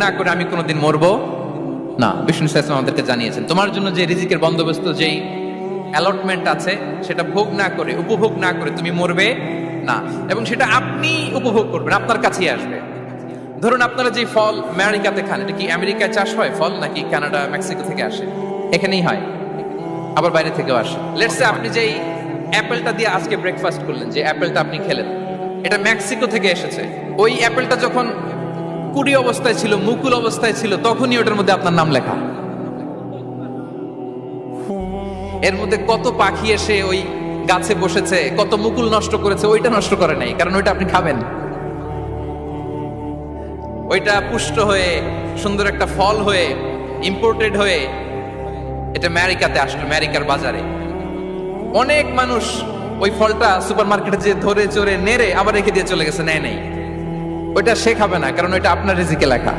না করে আমি কোনোদিন মরবো না। বিষ্ণু ইসলাম আমাদেরকে জানিয়েছেন তোমার জন্য যে রিজিকের বন্দোবস্ত, যেই অ্যালটমেন্ট আছে, সেটা ভোগ না করে, উপভোগ না করে তুমি মরবে না, এবং সেটা আপনি উপভোগ করবেন, আপনার কাছেই আসবে। ধরুন আপনারা যে ফল আমেরিকাতে খান, এটা কি আমেরিকায় চাষ হয় ফল, নাকি কানাডা মেক্সিকো থেকে আসে? এখানেই হয়, আবার বাইরে থেকেও আসে। লেটস সে আপনি যেই অ্যাপেলটা দিয়ে আজকে ব্রেকফাস্ট করলেন, যে অ্যাপেলটা আপনি খেলেন, এটা মেক্সিকো থেকে এসেছে। ওই অ্যাপেলটা যখন কুড়ি অবস্থায় ছিল, মুকুল অবস্থায় ছিল, তখনই ওটার মধ্যে আপনার নাম লেখা। এর মধ্যে কত পাখি এসে ওই গাছে বসেছে, কত মুকুল নষ্ট করেছে, ওইটা নষ্ট করে নাই, কারণ ওইটা আপনি খাবেন। ওইটা পুষ্ট হয়ে সুন্দর একটা ফল হয়ে ইম্পোর্টেড হয়ে এটা আমেরিকাতে আসলো, আমেরিকার বাজারে। অনেক মানুষ ওই ফলটা সুপার মার্কেটে যে ধরে চড়ে নেড়ে আবার রেখে দিয়ে চলে গেছে, নেয় নেই। ওইটা সে খাবে না, কারণ ওইটা আপনার রিজিকে লেখা।